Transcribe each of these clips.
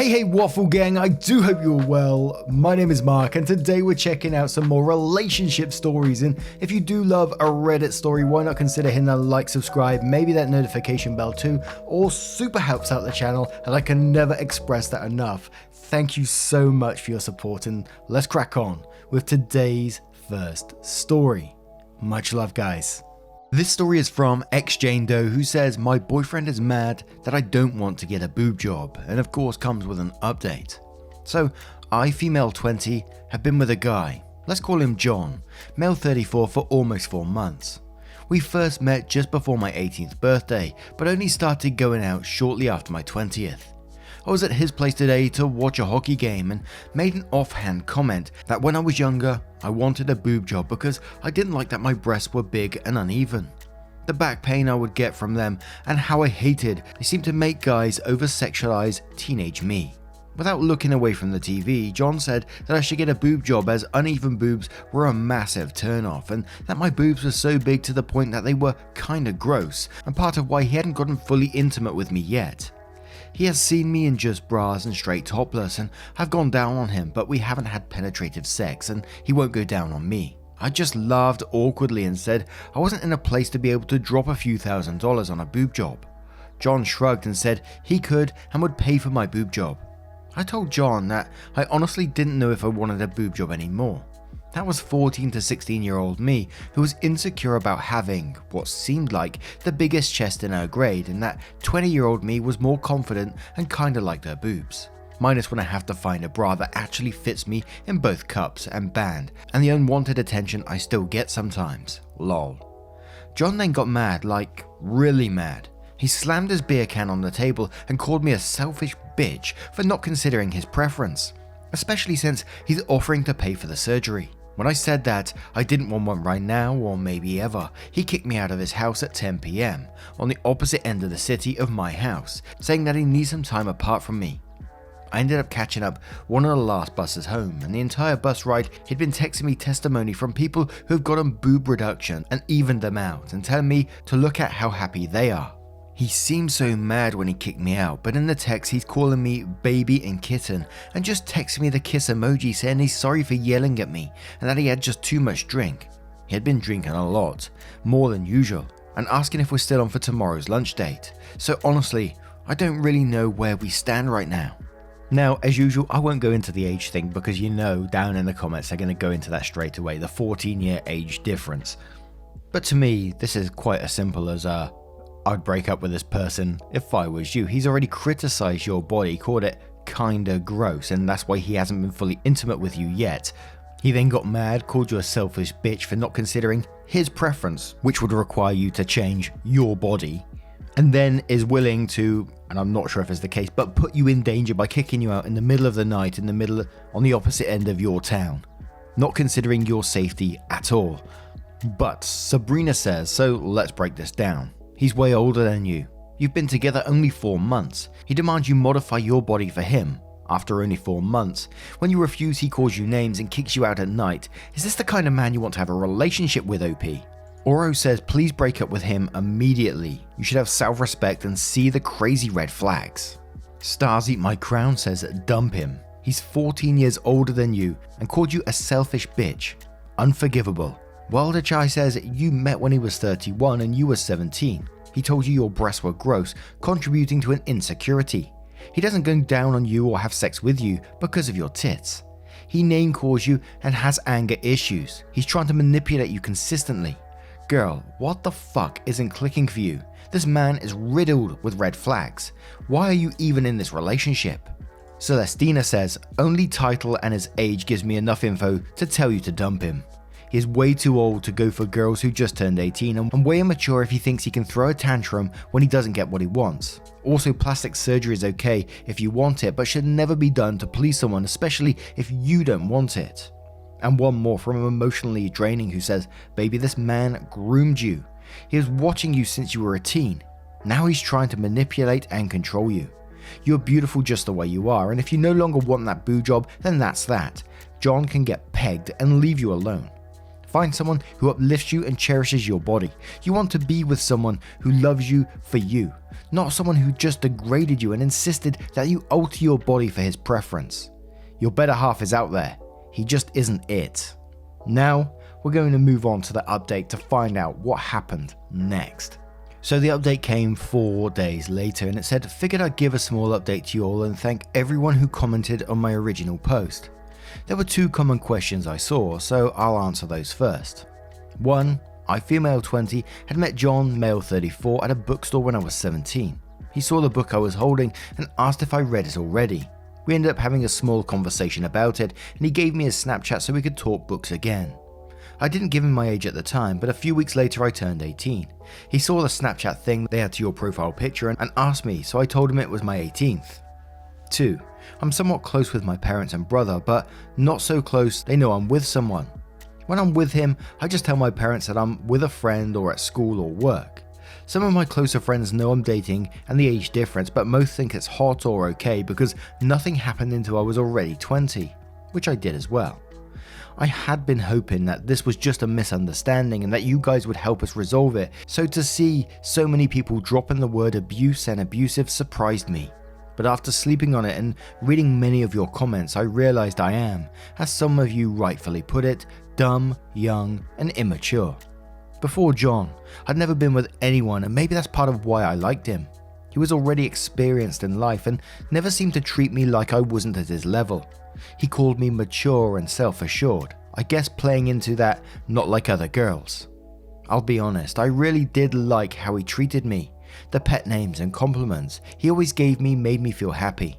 Hey Waffle Gang, I do hope you're well. My name is Mark and today we're checking out some more relationship stories, and if you do love a Reddit story, why not consider hitting that like, subscribe, maybe that notification bell too. All super helps out the channel and I can never express that enough. Thank you so much for your support, and let's crack on with today's first story. Much love, guys. This story is from Jane Doe, who says, my boyfriend is mad that I don't want to get a boob job, and of course comes with an update. So, I, female 20, have been with a guy, let's call him John, male 34, for almost 4 months. We first met just before my 18th birthday, but only started going out shortly after my 20th. I was at his place today to watch a hockey game and made an offhand comment that when I was younger, I wanted a boob job because I didn't like that my breasts were big and uneven. The back pain I would get from them and how I hated they seemed to make guys over-sexualize teenage me. Without looking away from the TV, John said that I should get a boob job as uneven boobs were a massive turn-off, and that my boobs were so big to the point that they were kinda gross, and part of why he hadn't gotten fully intimate with me yet. He has seen me in just bras and straight topless, and I've gone down on him, but we haven't had penetrative sex and he won't go down on me. I just laughed awkwardly and said I wasn't in a place to be able to drop a few $1,000s on a boob job. John shrugged and said he could and would pay for my boob job. I told John that I honestly didn't know if I wanted a boob job anymore. That was 14 to 16-year-old me who was insecure about having what seemed like the biggest chest in her grade, and that 20-year-old me was more confident and kinda liked her boobs. Minus when I have to find a bra that actually fits me in both cups and band, and the unwanted attention I still get sometimes. Lol. John then got mad, like really mad. He slammed his beer can on the table and called me a selfish bitch for not considering his preference, especially since he's offering to pay for the surgery. When I said that I didn't want one right now or maybe ever, he kicked me out of his house at 10 PM on the opposite end of the city of my house, saying that he needs some time apart from me. I ended up catching up one of the last buses home, and the entire bus ride he'd been texting me testimony from people who've gotten boob reduction and evened them out and telling me to look at how happy they are. He seemed so mad when he kicked me out, but in the text he's calling me baby and kitten and just texting me the kiss emoji saying he's sorry for yelling at me and that he had just too much drink. He had been drinking a lot, more than usual, and asking if we're still on for tomorrow's lunch date. So honestly, I don't really know where we stand right now. Now, as usual, I won't go into the age thing because you know down in the comments they're going to go into that straight away, the 14-year age difference. But to me, this is quite as simple as I'd break up with this person if I was you. He's already criticized your body, called it kinda gross, and that's why he hasn't been fully intimate with you yet. He then got mad, called you a selfish bitch for not considering his preference, which would require you to change your body, and then is willing to, and I'm not sure if it's the case, but put you in danger by kicking you out in the middle of the night on the opposite end of your town, not considering your safety at all. But Sabrina says, so let's break this down. He's way older than you. You've been together only 4 months. He demands you modify your body for him after only 4 months. When you refuse, he calls you names and kicks you out at night. Is this the kind of man you want to have a relationship with, OP? Oro says, please break up with him immediately. You should have self-respect and see the crazy red flags. Stars Eat My Crown says, dump him. He's 14 years older than you and called you a selfish bitch. Unforgivable. Wilder Chai says you met when he was 31 and you were 17. He told you your breasts were gross, contributing to an insecurity. He doesn't go down on you or have sex with you because of your tits. He name calls you and has anger issues. He's trying to manipulate you consistently. Girl, what the fuck isn't clicking for you? This man is riddled with red flags. Why are you even in this relationship? Celestina says, only title and his age gives me enough info to tell you to dump him. He is way too old to go for girls who just turned 18 and way immature if he thinks he can throw a tantrum when he doesn't get what he wants. Also, plastic surgery is okay if you want it, but should never be done to please someone, especially if you don't want it. And one more from Emotionally Draining, who says, baby, this man groomed you. He was watching you since you were a teen. Now he's trying to manipulate and control you. You're beautiful just the way you are, and if you no longer want that boo job, then that's that. John can get pegged and leave you alone. Find someone who uplifts you and cherishes your body. You want to be with someone who loves you for you, not someone who just degraded you and insisted that you alter your body for his preference. Your better half is out there. He just isn't it. Now, we're going to move on to the update to find out what happened next. So the update came 4 days later and it said, figured I'd give a small update to you all and thank everyone who commented on my original post. There were 2 common questions I saw, so I'll answer those first. 1. I, female 20, had met John, male 34, at a bookstore when I was 17. He saw the book I was holding and asked if I read it already. We ended up having a small conversation about it and he gave me his Snapchat so we could talk books again. I didn't give him my age at the time, but a few weeks later I turned 18. He saw the Snapchat thing they had to your profile picture and asked me, so I told him it was my 18th. 2. I'm somewhat close with my parents and brother, but not so close they know I'm with someone. When I'm with him, I just tell my parents that I'm with a friend or at school or work. Some of my closer friends know I'm dating and the age difference, but most think it's hot or okay because nothing happened until I was already 20, which I did as well. I had been hoping that this was just a misunderstanding and that you guys would help us resolve it, so to see so many people dropping the word abuse and abusive surprised me. But after sleeping on it and reading many of your comments, I realized I am, as some of you rightfully put it, dumb, young, and immature. Before John, I'd never been with anyone and maybe that's part of why I liked him. He was already experienced in life and never seemed to treat me like I wasn't at his level. He called me mature and self-assured, I guess playing into that not like other girls. I'll be honest, I really did like how he treated me. The pet names and compliments he always gave me made me feel happy.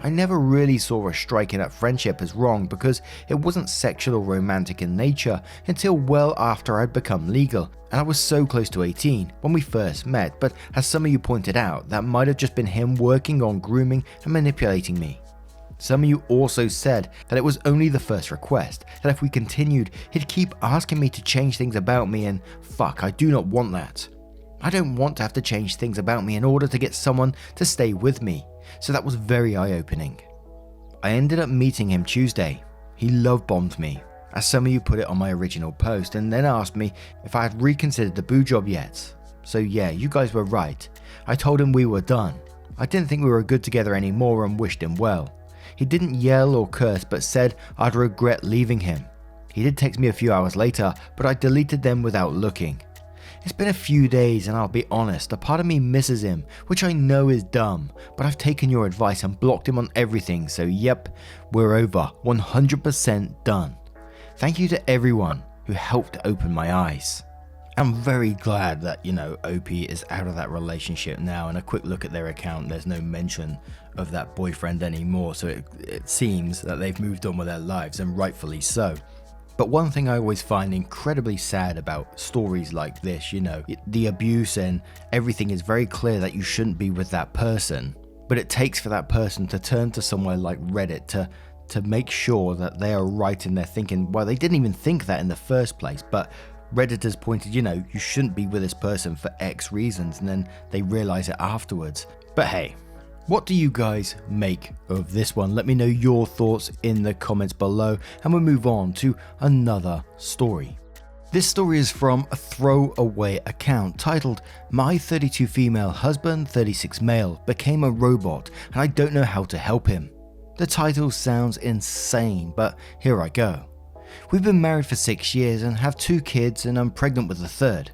I never really saw us striking up friendship as wrong because it wasn't sexual or romantic in nature until well after I'd become legal, and I was so close to 18 when we first met, but as some of you pointed out, that might have just been him working on grooming and manipulating me. Some of you also said that it was only the first request, that if we continued, he'd keep asking me to change things about me, and fuck, I do not want that. I don't want to have to change things about me in order to get someone to stay with me, so that was very eye-opening. I ended up meeting him Tuesday. He love-bombed me, as some of you put it on my original post, and then asked me if I had reconsidered the boo job yet. So yeah, you guys were right. I told him we were done. I didn't think we were good together anymore and wished him well. He didn't yell or curse but said I'd regret leaving him. He did text me a few hours later, but I deleted them without looking. It's been a few days and I'll be honest, a part of me misses him, which I know is dumb, but I've taken your advice and blocked him on everything, so yep, we're over, 100% done. Thank you to everyone who helped open my eyes. I'm very glad that, OP is out of that relationship now, and a quick look at their account, there's no mention of that boyfriend anymore, so it seems that they've moved on with their lives, and rightfully so. But one thing I always find incredibly sad about stories like this, the abuse and everything is very clear that you shouldn't be with that person, but it takes for that person to turn to somewhere like Reddit to make sure that they are right in their thinking. Well, they didn't even think that in the first place, but Redditors pointed, you shouldn't be with this person for X reasons, and then they realize it afterwards. But hey, what do you guys make of this one? Let me know your thoughts in the comments below, and we'll move on to another story. This story is from a throwaway account titled, "My 32 female husband, 36 male, became a robot and I don't know how to help him." The title sounds insane, but here I go. We've been married for 6 years and have 2 kids, and I'm pregnant with the 3rd.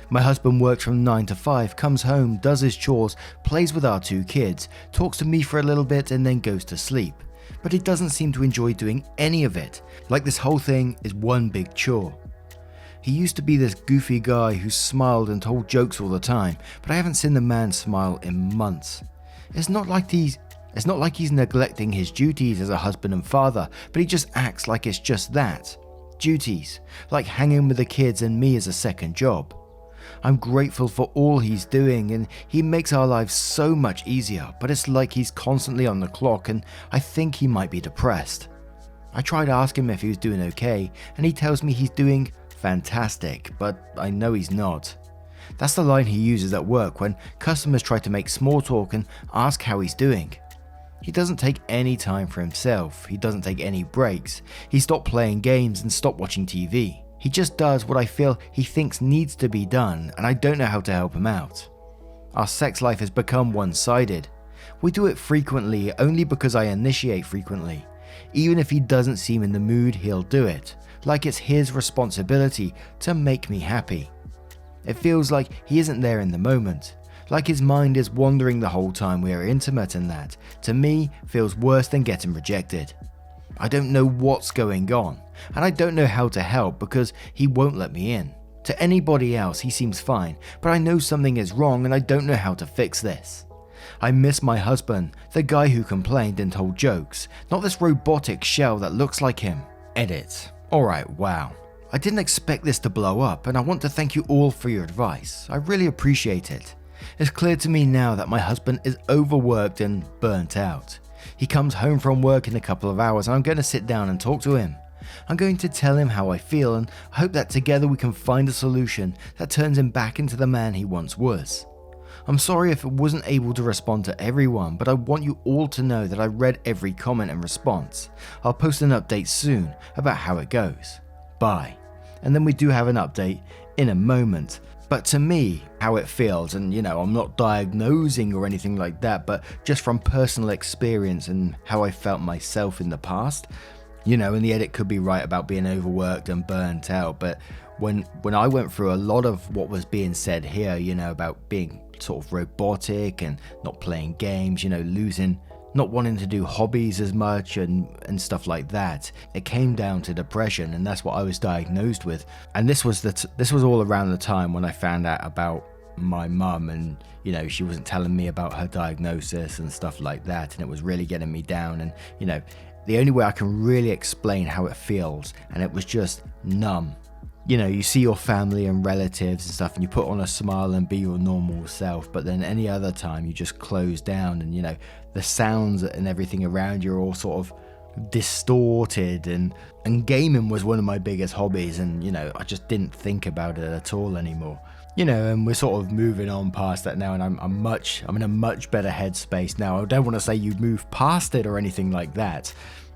My husband works from 9 to 5, comes home, does his chores, plays with our 2 kids, talks to me for a little bit and then goes to sleep. But he doesn't seem to enjoy doing any of it, like this whole thing is one big chore. He used to be this goofy guy who smiled and told jokes all the time, but I haven't seen the man smile in months. It's not like he's neglecting his duties as a husband and father, but he just acts like it's just that. Duties, like hanging with the kids and me as a second job. I'm grateful for all he's doing and he makes our lives so much easier, but it's like he's constantly on the clock and I think he might be depressed. I try to ask him if he was doing okay and he tells me he's doing fantastic, but I know he's not. That's the line he uses at work when customers try to make small talk and ask how he's doing. He doesn't take any time for himself, he doesn't take any breaks, he stopped playing games and stopped watching TV. He just does what I feel he thinks needs to be done, and I don't know how to help him out. Our sex life has become one-sided. We do it frequently only because I initiate frequently. Even if he doesn't seem in the mood, he'll do it, like it's his responsibility to make me happy. It feels like he isn't there in the moment, like his mind is wandering the whole time we are intimate, and that, to me, feels worse than getting rejected. I don't know what's going on, and I don't know how to help because he won't let me in. To anybody else, he seems fine, but I know something is wrong and I don't know how to fix this. I miss my husband, the guy who complained and told jokes, not this robotic shell that looks like him. Edit. Alright, wow. I didn't expect this to blow up, and I want to thank you all for your advice. I really appreciate it. It's clear to me now that my husband is overworked and burnt out. He comes home from work in a couple of hours and I'm going to sit down and talk to him. I'm going to tell him how I feel, and I hope that together we can find a solution that turns him back into the man he once was. I'm sorry if I wasn't able to respond to everyone, but I want you all to know that I read every comment and response. I'll post an update soon about how it goes. Bye. And then we do have an update in a moment. But to me, how it feels, and I'm not diagnosing or anything like that, but just from personal experience and how I felt myself in the past, and the edit could be right about being overworked and burnt out, but when I went through a lot of what was being said here, about being sort of robotic and not playing games, losing, not wanting to do hobbies as much and stuff like that, it came down to depression, and that's what I was diagnosed with. And this was all around the time when I found out about my mum, and she wasn't telling me about her diagnosis and stuff like that, and it was really getting me down. And the only way I can really explain how it feels, and it was just numb. You see your family and relatives and stuff, and you put on a smile and be your normal self, but then any other time you just close down, and the sounds and everything around you are all sort of distorted, and gaming was one of my biggest hobbies, and I just didn't think about it at all anymore. And we're sort of moving on past that now, and I'm in a much better headspace now. I don't want to say you move past it or anything like that.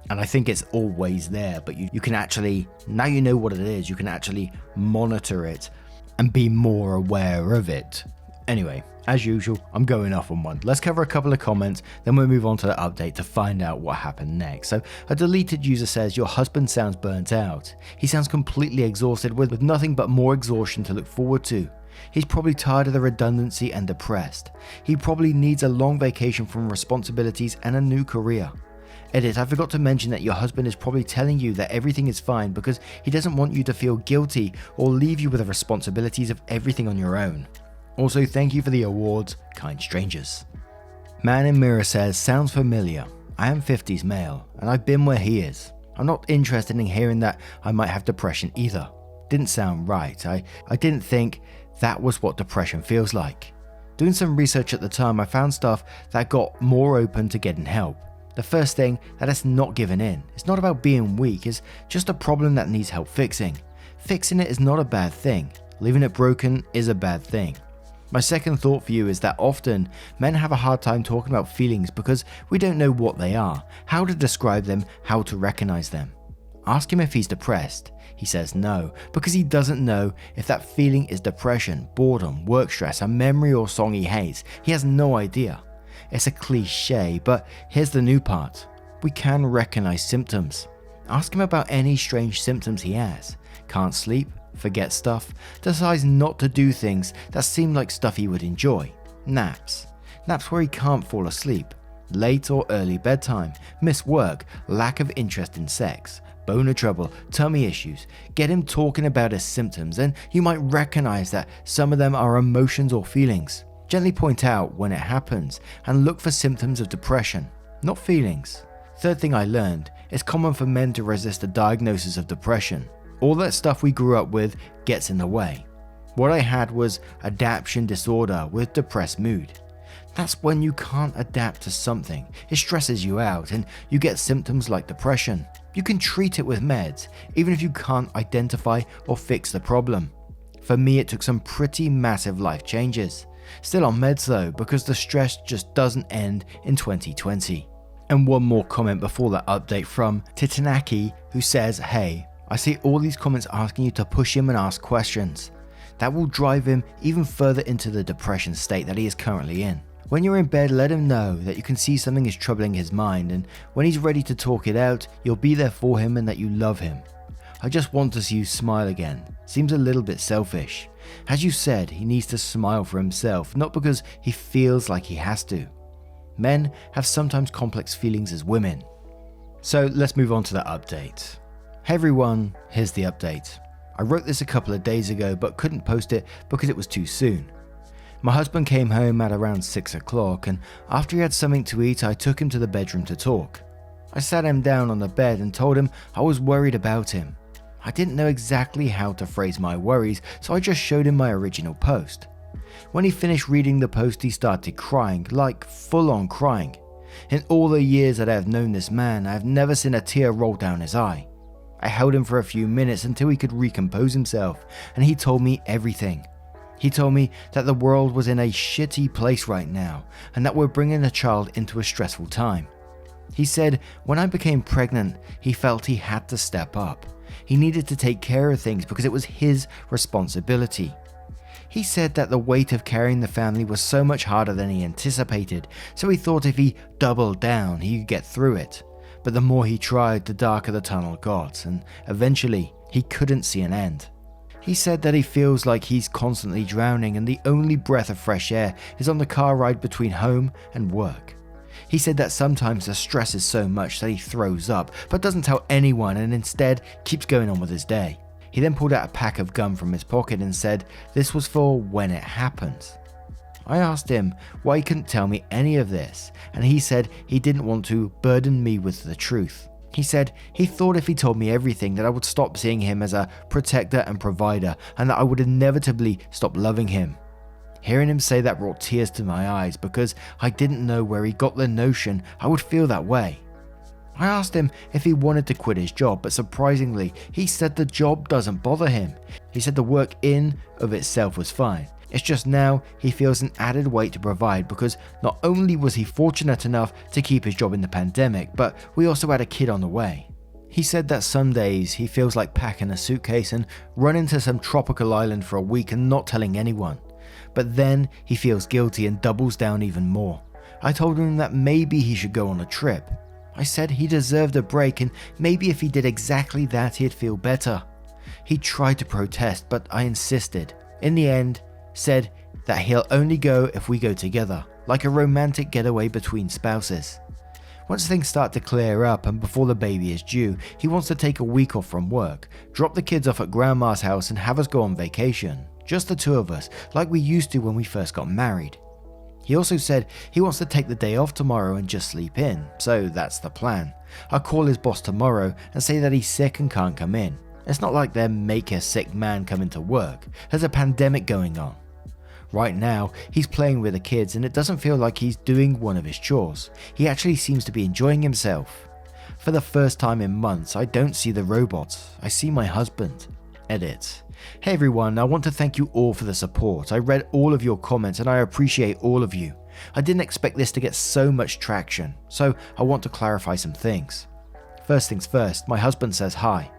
And I think it's always there, but you can actually, now you know what it is, you can actually monitor it and be more aware of it. Anyway, as usual, I'm going off on one. Let's cover a couple of comments, then we'll move on to the update to find out what happened next. So a deleted user says, your husband sounds burnt out. He sounds completely exhausted with nothing but more exhaustion to look forward to. He's probably tired of the redundancy and depressed. He probably needs a long vacation from responsibilities and a new career. Edit, I forgot to mention that your husband is probably telling you that everything is fine because he doesn't want you to feel guilty or leave you with the responsibilities of everything on your own. Also, thank you for the awards, kind strangers. Man in Mirror says, sounds familiar. I am 50s male, and I've been where he is. I'm not interested in hearing that I might have depression either. Didn't sound right. I didn't think that was what depression feels like. Doing some research at the time, I found stuff that got more open to getting help. The first thing, that it's not giving in. It's not about being weak, it's just a problem that needs help fixing. Fixing it is not a bad thing. Leaving it broken is a bad thing. My second thought for you is that often men have a hard time talking about feelings because we don't know what they are, how to describe them, how to recognize them. Ask him if he's depressed. He says no, because he doesn't know if that feeling is depression, boredom, work stress, a memory or song he hates. He has no idea. It's a cliche, but here's the new part. We can recognize symptoms. Ask him about any strange symptoms he has. Can't sleep, forget stuff, decides not to do things that seem like stuff he would enjoy. Naps where he can't fall asleep. Late or early bedtime, miss work, lack of interest in sex, boner trouble, tummy issues. Get him talking about his symptoms, and you might recognize that some of them are emotions or feelings. Gently point out when it happens and look for symptoms of depression, not feelings. Third thing I learned, it's common for men to resist a diagnosis of depression. All that stuff we grew up with gets in the way. What I had was adaptation disorder with depressed mood. That's when you can't adapt to something, it stresses you out and you get symptoms like depression. You can treat it with meds, even if you can't identify or fix the problem. For me, it took some pretty massive life changes. Still on meds though, because the stress just doesn't end in 2020. And one more comment before that update from Titanaki, who says, hey, I see all these comments asking you to push him and ask questions. That will drive him even further into the depression state that he is currently in. When you're in bed, let him know that you can see something is troubling his mind, and when he's ready to talk it out, you'll be there for him and that you love him. I just want to see you smile again. Seems a little bit selfish. As you said, he needs to smile for himself, not because he feels like he has to. Men have sometimes complex feelings as women. So let's move on to the update. Hey everyone, here's the update. I wrote this a couple of days ago but couldn't post it because it was too soon. My husband came home at around 6 o'clock, and after he had something to eat, I took him to the bedroom to talk. I sat him down on the bed and told him I was worried about him. I didn't know exactly how to phrase my worries, so I just showed him my original post. When he finished reading the post, he started crying, like full on crying. In all the years that I have known this man, I have never seen a tear roll down his eye. I held him for a few minutes until he could recompose himself, and he told me everything. He told me that the world was in a shitty place right now, and that we're bringing a child into a stressful time. He said when I became pregnant, he felt he had to step up. He needed to take care of things because it was his responsibility. He said that the weight of carrying the family was so much harder than he anticipated, so he thought if he doubled down, he could get through it. But the more he tried, the darker the tunnel got, and eventually, he couldn't see an end. He said that he feels like he's constantly drowning and the only breath of fresh air is on the car ride between home and work. He said that sometimes the stress is so much that he throws up, but doesn't tell anyone and instead keeps going on with his day. He then pulled out a pack of gum from his pocket and said this was for when it happens. I asked him why he couldn't tell me any of this, and he said he didn't want to burden me with the truth. He said he thought if he told me everything that I would stop seeing him as a protector and provider, and that I would inevitably stop loving him. Hearing him say that brought tears to my eyes because I didn't know where he got the notion I would feel that way. I asked him if he wanted to quit his job, but surprisingly, he said the job doesn't bother him. He said the work in of itself was fine. It's just now he feels an added weight to provide because not only was he fortunate enough to keep his job in the pandemic, but we also had a kid on the way. He said that some days he feels like packing a suitcase and running to some tropical island for a week and not telling anyone. But then he feels guilty and doubles down even more. I told him that maybe he should go on a trip. I said he deserved a break and maybe if he did exactly that he'd feel better. He tried to protest, but I insisted. In the end, said that he'll only go if we go together, like a romantic getaway between spouses. Once things start to clear up and before the baby is due, he wants to take a week off from work, drop the kids off at grandma's house and have us go on vacation. Just the two of us, like we used to when we first got married. He also said he wants to take the day off tomorrow and just sleep in, so that's the plan. I'll call his boss tomorrow and say that he's sick and can't come in. It's not like they're make a sick man come into work. There's a pandemic going on. Right now, he's playing with the kids and it doesn't feel like he's doing one of his chores. He actually seems to be enjoying himself. For the first time in months, I don't see the robots. I see my husband. Edit. Hey everyone, I want to thank you all for the support. I read all of your comments and I appreciate all of you. I didn't expect this to get so much traction, so I want to clarify some things. First things first, my husband says hi.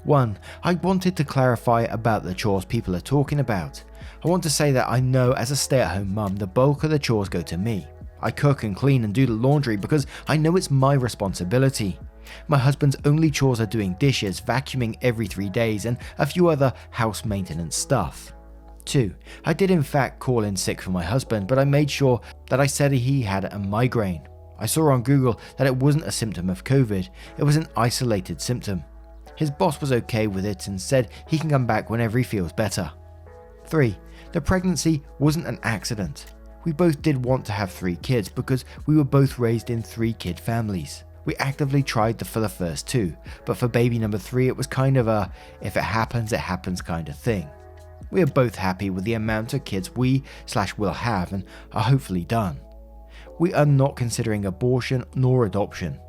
1. I wanted to clarify about the chores people are talking about. I want to say that I know as a stay-at-home mum the bulk of the chores go to me. I cook and clean and do the laundry because I know it's my responsibility. My husband's only chores are doing dishes, vacuuming every 3 days, and a few other house maintenance stuff. 2. I did in fact call in sick for my husband, but I made sure that I said he had a migraine. I saw on Google that it wasn't a symptom of COVID, it was an isolated symptom. His boss was okay with it and said he can come back whenever he feels better. 3. The pregnancy wasn't an accident. We both did want to have 3 kids because we were both raised in 3-kid families. We actively tried for the first 2, but for baby number 3 it was kind of a if it happens kind of thing. We are both happy with the amount of kids we/will have and are hopefully done. We are not considering abortion nor adoption.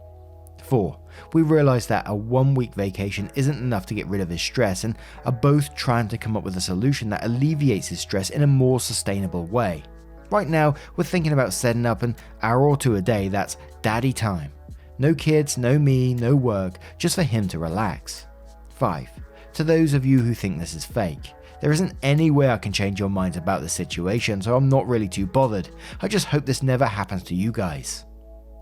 4. We realised that a 1-week vacation isn't enough to get rid of his stress and are both trying to come up with a solution that alleviates his stress in a more sustainable way. Right now, we're thinking about setting up an hour or 2 a day that's daddy time. No kids, no me, no work, just for him to relax. 5. To those of you who think this is fake, there isn't any way I can change your minds about the situation, so I'm not really too bothered. I just hope this never happens to you guys.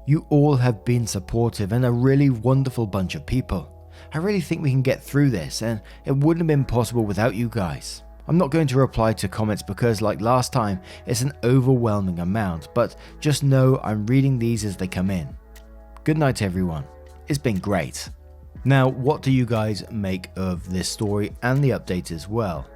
You all have been supportive and a really wonderful bunch of people. I really think we can get through this, and it wouldn't have been possible without you guys. I'm not going to reply to comments because, like last time, it's an overwhelming amount, but just know I'm reading these as they come in. Good night everyone. It's been great. Now, what do you guys make of this story and the update as well?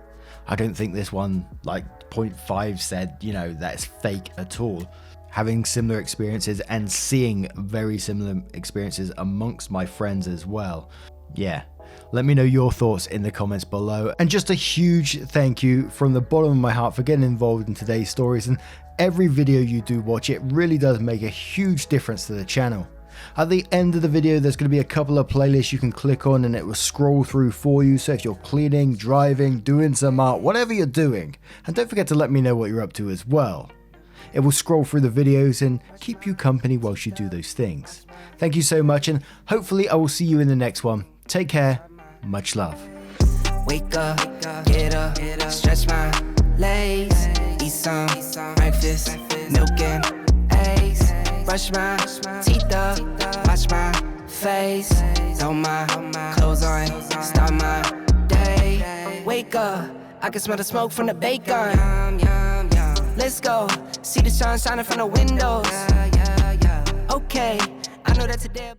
I don't think this one, like 0.5 said, that's fake at all. Having similar experiences and seeing very similar experiences amongst my friends as well. Yeah, let me know your thoughts in the comments below. And just a huge thank you from the bottom of my heart for getting involved in today's stories, and every video you do watch, it really does make a huge difference to the channel. At the end of the video, there's going to be a couple of playlists you can click on and it will scroll through for you. So if you're cleaning, driving, doing some art, whatever you're doing, and don't forget to let me know what you're up to as well. It will scroll through the videos and keep you company whilst you do those things. Thank you so much, and hopefully I will see you in the next one. Take care. Much love. Wake up, get up, stretch my legs, eat some breakfast, milk and eggs, brush my teeth up, wash my face, throw my clothes on, start my day. Wake up, I can smell the smoke from the bacon. Let's go, see the sun shining from the windows. Okay, I know that today